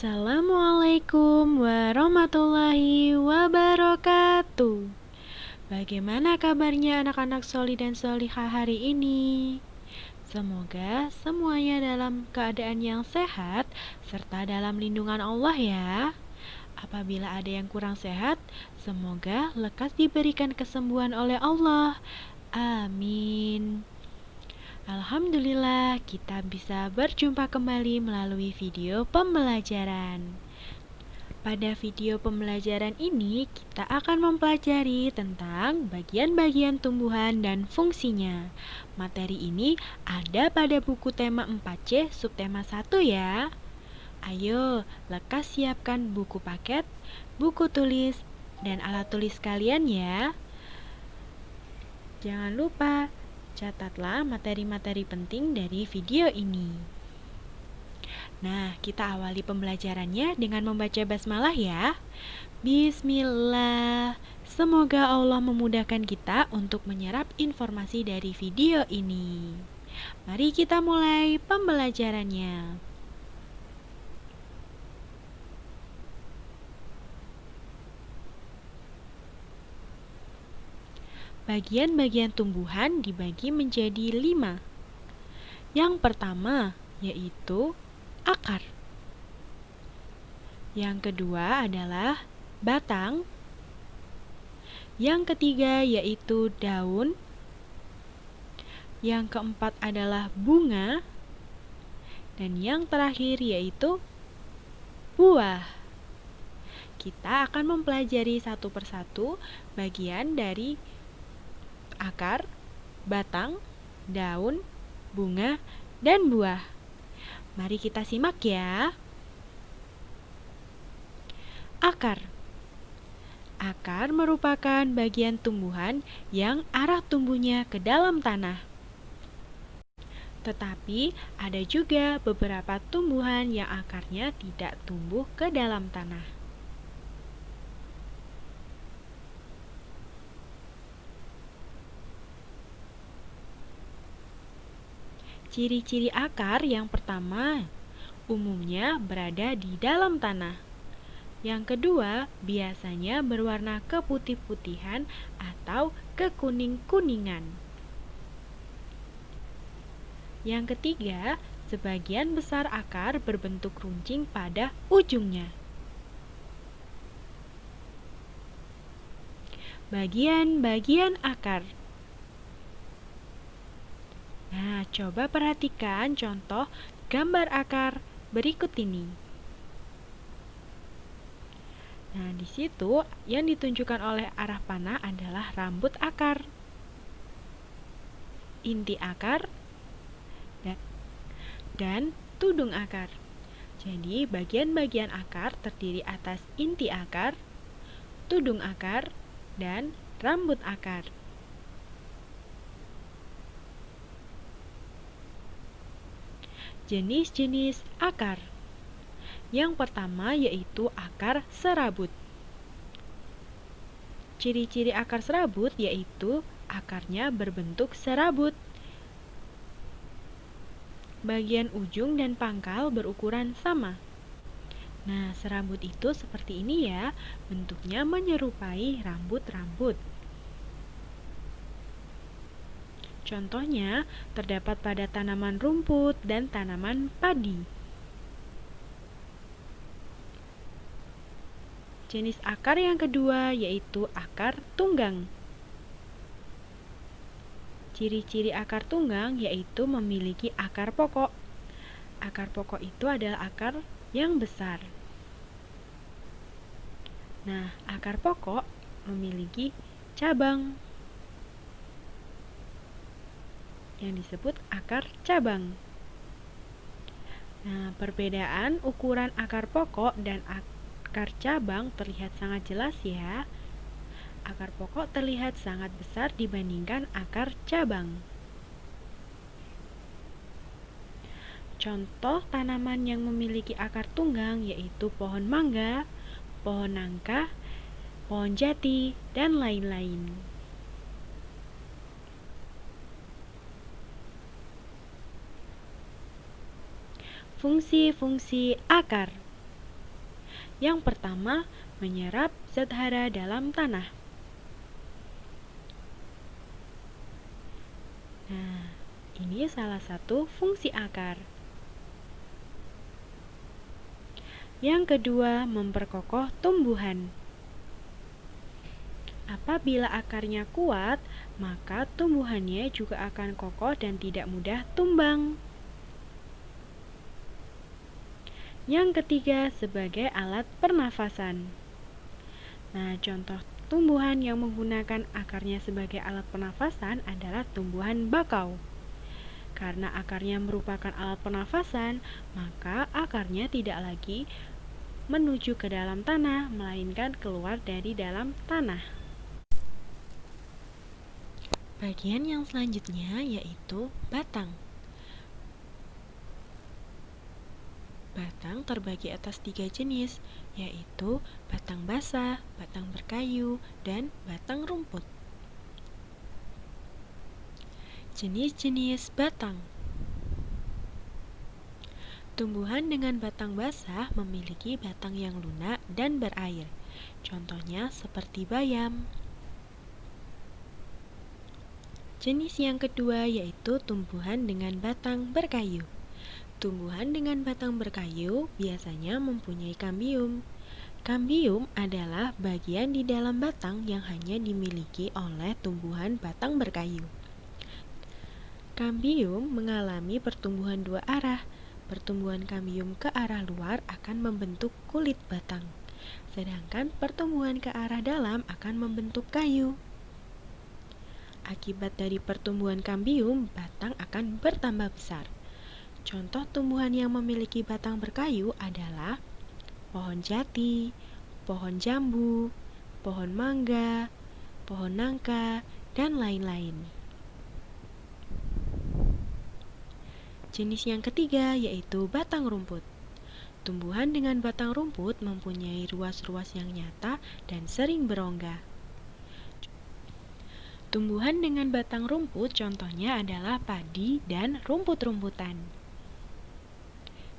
Assalamualaikum warahmatullahi wabarakatuh. Bagaimana kabarnya anak-anak soli dan solihah hari ini? Semoga semuanya dalam keadaan yang sehat serta dalam lindungan Allah ya. Apabila ada yang kurang sehat, semoga lekas diberikan kesembuhan oleh Allah. Amin. Alhamdulillah, kita bisa berjumpa kembali melalui video pembelajaran. Pada video pembelajaran ini, kita akan mempelajari tentang bagian-bagian tumbuhan dan fungsinya. Materi ini ada pada buku tema 4C subtema 1 ya. Ayo, lekas siapkan buku paket, buku tulis, dan alat tulis kalian ya. Jangan lupa catatlah materi-materi penting dari video ini. Nah, kita awali pembelajarannya dengan membaca basmalah ya. Bismillah. Semoga Allah memudahkan kita untuk menyerap informasi dari video ini. Mari kita mulai pembelajarannya. Bagian-bagian tumbuhan dibagi menjadi 5. Yang pertama yaitu akar. Yang kedua adalah batang. Yang ketiga yaitu daun. Yang keempat adalah bunga. Dan yang terakhir yaitu buah. Kita akan mempelajari satu persatu bagian dari akar, batang, daun, bunga, dan buah. Mari kita simak ya. Akar. Akar merupakan bagian tumbuhan yang arah tumbuhnya ke dalam tanah. Tetapi ada juga beberapa tumbuhan yang akarnya tidak tumbuh ke dalam tanah. Ciri-ciri akar yang pertama, umumnya berada di dalam tanah. Yang kedua, biasanya berwarna keputih-putihan atau kekuning-kuningan. Yang ketiga, sebagian besar akar berbentuk runcing pada ujungnya. Bagian-bagian akar. Nah, coba perhatikan contoh gambar akar berikut ini. Nah, di situ yang ditunjukkan oleh arah panah adalah rambut akar, inti akar, dan tudung akar. Jadi, bagian-bagian akar terdiri atas inti akar, tudung akar, dan rambut akar. Jenis-jenis akar. Yang pertama yaitu akar serabut. Ciri-ciri akar serabut yaitu akarnya berbentuk serabut. Bagian ujung dan pangkal berukuran sama. Nah, serabut itu seperti ini ya, bentuknya menyerupai rambut-rambut. Contohnya terdapat pada tanaman rumput dan tanaman padi. Jenis akar yang kedua yaitu akar tunggang. Ciri-ciri akar tunggang yaitu memiliki akar pokok. Akar pokok itu adalah akar yang besar. Nah, akar pokok memiliki cabang yang disebut akar cabang. Nah, perbedaan ukuran akar pokok dan akar cabang terlihat sangat jelas ya. Akar pokok terlihat sangat besar dibandingkan akar cabang. Contoh tanaman yang memiliki akar tunggang yaitu pohon mangga, pohon nangka, pohon jati, dan lain-lain. Fungsi-fungsi akar. Yang pertama, menyerap zat hara dalam tanah. Nah, ini salah satu fungsi akar. Yang kedua, memperkokoh tumbuhan. Apabila akarnya kuat, maka tumbuhannya juga akan kokoh dan tidak mudah tumbang. Yang ketiga, sebagai alat pernafasan. Nah, contoh tumbuhan yang menggunakan akarnya sebagai alat pernafasan adalah tumbuhan bakau. Karena akarnya merupakan alat pernafasan, maka akarnya tidak lagi menuju ke dalam tanah, melainkan keluar dari dalam tanah. Bagian yang selanjutnya yaitu batang. Batang terbagi atas 3 jenis, yaitu batang basah, batang berkayu, dan batang rumput. Jenis-jenis batang. Tumbuhan dengan batang basah memiliki batang yang lunak dan berair. Contohnya seperti bayam. Jenis yang kedua yaitu tumbuhan dengan batang berkayu. Tumbuhan dengan batang berkayu biasanya mempunyai kambium. Kambium adalah bagian di dalam batang yang hanya dimiliki oleh tumbuhan batang berkayu. Kambium mengalami pertumbuhan dua arah. Pertumbuhan kambium ke arah luar akan membentuk kulit batang, sedangkan pertumbuhan ke arah dalam akan membentuk kayu. Akibat dari pertumbuhan kambium, batang akan bertambah besar. Contoh tumbuhan yang memiliki batang berkayu adalah pohon jati, pohon jambu, pohon mangga, pohon nangka, dan lain-lain. Jenis yang ketiga yaitu batang rumput. Tumbuhan dengan batang rumput mempunyai ruas-ruas yang nyata dan sering berongga. Tumbuhan dengan batang rumput contohnya adalah padi dan rumput-rumputan.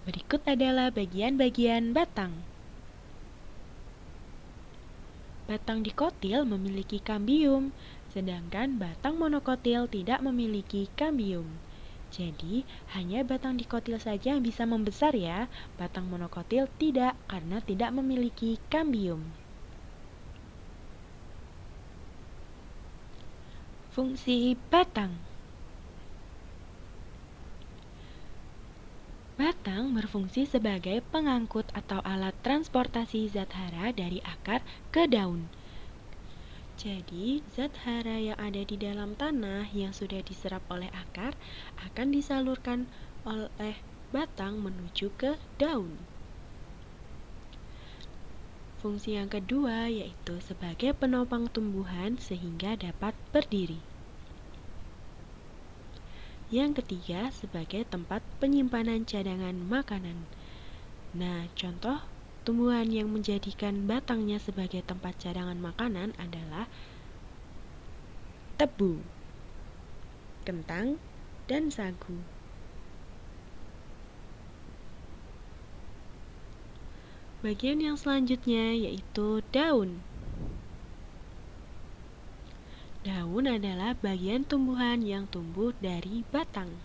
Berikut adalah bagian-bagian batang. Batang dikotil memiliki kambium, sedangkan batang monokotil tidak memiliki kambium. Jadi, hanya batang dikotil saja yang bisa membesar ya. Batang monokotil tidak, karena tidak memiliki kambium. Fungsi batang. Batang berfungsi sebagai pengangkut atau alat transportasi zat hara dari akar ke daun. Jadi, zat hara yang ada di dalam tanah yang sudah diserap oleh akar akan disalurkan oleh batang menuju ke daun. Fungsi yang kedua yaitu sebagai penopang tumbuhan sehingga dapat berdiri. Yang ketiga, sebagai tempat penyimpanan cadangan makanan. Nah, contoh tumbuhan yang menjadikan batangnya sebagai tempat cadangan makanan adalah tebu, kentang, dan sagu. Bagian yang selanjutnya yaitu daun. Daun adalah bagian tumbuhan yang tumbuh dari batang.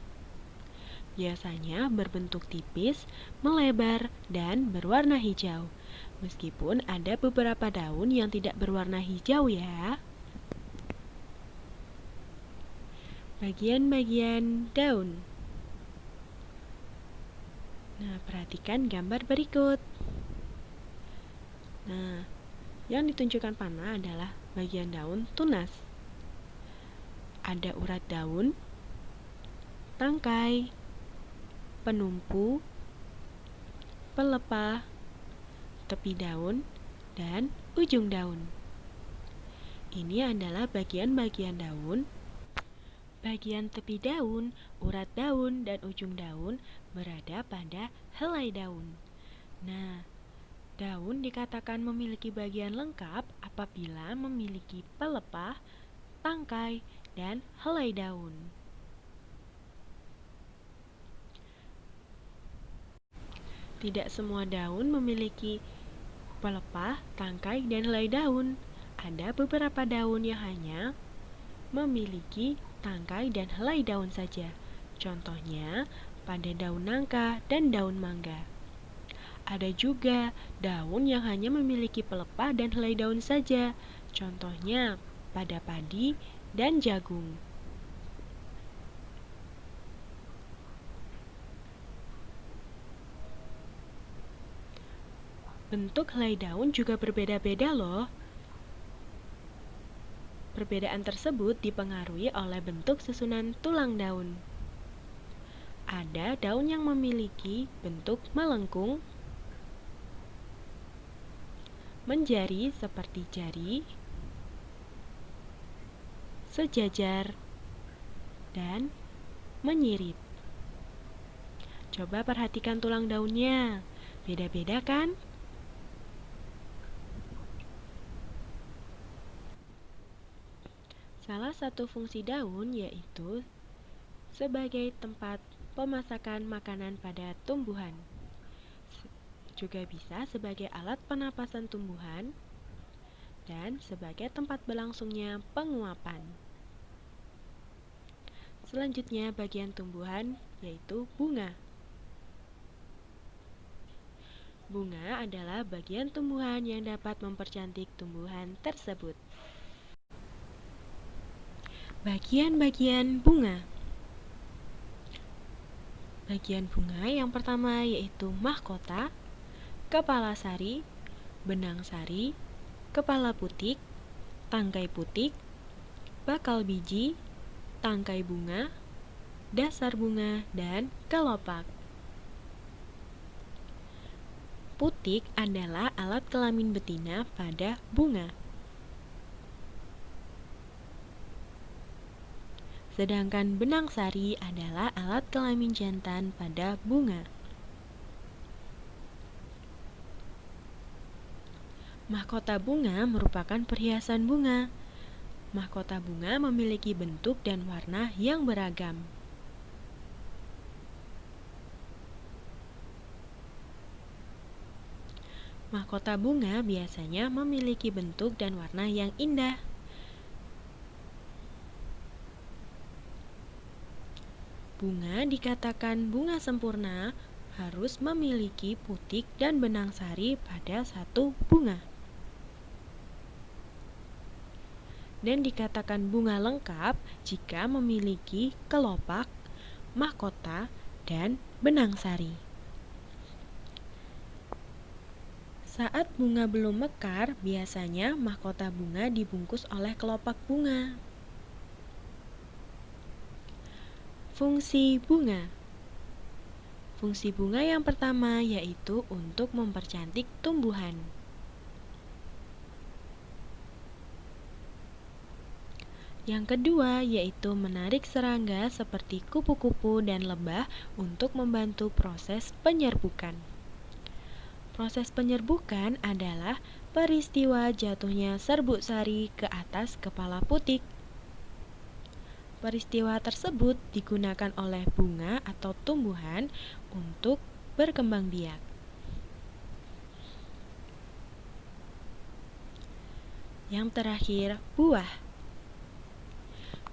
Biasanya berbentuk tipis, melebar, dan berwarna hijau. Meskipun ada beberapa daun yang tidak berwarna hijau ya. Bagian-bagian daun. Nah, perhatikan gambar berikut. Nah, yang ditunjukkan panah adalah bagian daun tunas. Ada urat daun, tangkai, penumpu, pelepah, tepi daun, dan ujung daun. Ini adalah bagian-bagian daun. Bagian tepi daun, urat daun, dan ujung daun berada pada helai daun. Nah, daun dikatakan memiliki bagian lengkap apabila memiliki pelepah, tangkai, dan helai daun. Tidak semua daun memiliki pelepah, tangkai, dan helai daun. Ada beberapa daun yang hanya memiliki tangkai dan helai daun saja. Contohnya pada daun nangka dan daun mangga. Ada juga daun yang hanya memiliki pelepah dan helai daun saja. Contohnya pada padi dan jagung. Bentuk helai daun juga berbeda-beda loh. Perbedaan tersebut dipengaruhi oleh bentuk susunan tulang daun. Ada daun yang memiliki bentuk melengkung, menjari seperti jari, sejajar, dan menyirip. Coba perhatikan tulang daunnya, beda-beda kan? Salah satu fungsi daun yaitu sebagai tempat pemasakan makanan pada tumbuhan. Juga bisa sebagai alat penapasan tumbuhan dan sebagai tempat berlangsungnya penguapan. Selanjutnya bagian tumbuhan yaitu bunga. Bunga adalah bagian tumbuhan yang dapat mempercantik tumbuhan tersebut. Bagian-bagian bunga. Bagian bunga yang pertama yaitu mahkota, kepala sari, benang sari, kepala putik, tangkai putik, bakal biji, tangkai bunga, dasar bunga, dan kelopak. Putik adalah alat kelamin betina pada bunga. Sedangkan benang sari adalah alat kelamin jantan pada bunga. Mahkota bunga merupakan perhiasan bunga. Mahkota bunga memiliki bentuk dan warna yang beragam. Mahkota bunga biasanya memiliki bentuk dan warna yang indah. Bunga dikatakan bunga sempurna harus memiliki putik dan benang sari pada satu bunga. Dan dikatakan bunga lengkap jika memiliki kelopak, mahkota, dan benang sari. Saat bunga belum mekar, biasanya mahkota bunga dibungkus oleh kelopak bunga. Fungsi bunga. Fungsi bunga yang pertama yaitu untuk mempercantik tumbuhan. Yang kedua yaitu menarik serangga seperti kupu-kupu dan lebah untuk membantu proses penyerbukan. Proses penyerbukan adalah peristiwa jatuhnya serbuk sari ke atas kepala putik. Peristiwa tersebut digunakan oleh bunga atau tumbuhan untuk berkembang biak. Yang terakhir, buah.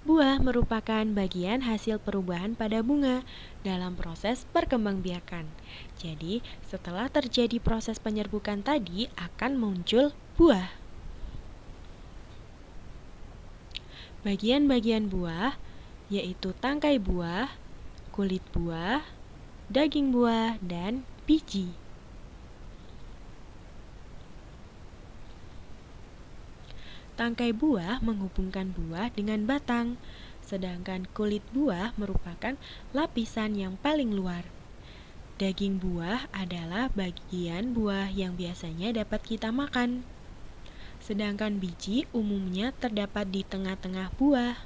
Buah merupakan bagian hasil perubahan pada bunga dalam proses perkembangbiakan. Jadi, setelah terjadi proses penyerbukan tadi akan muncul buah. Bagian-bagian buah yaitu tangkai buah, kulit buah, daging buah, dan biji. Tangkai buah menghubungkan buah dengan batang, sedangkan kulit buah merupakan lapisan yang paling luar. Daging buah adalah bagian buah yang biasanya dapat kita makan. Sedangkan biji umumnya terdapat di tengah-tengah buah.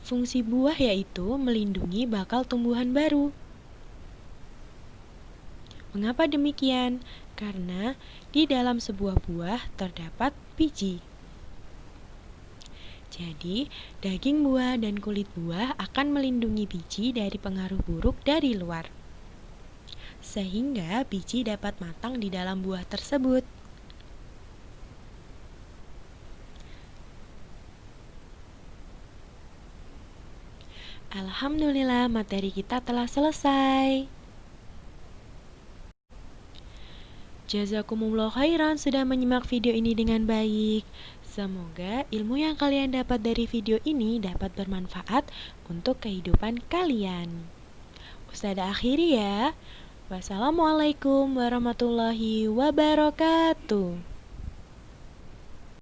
Fungsi buah yaitu melindungi bakal tumbuhan baru. Mengapa demikian? Karena di dalam sebuah buah terdapat biji. Jadi, daging buah dan kulit buah akan melindungi biji dari pengaruh buruk dari luar. sehingga biji dapat matang di dalam buah tersebut. Alhamdulillah, materi kita telah selesai. Jazakumullah khairan sudah menyimak video ini dengan baik. Semoga ilmu yang kalian dapat dari video ini dapat bermanfaat untuk kehidupan kalian. Ustazah akhiri ya. Wassalamualaikum warahmatullahi wabarakatuh.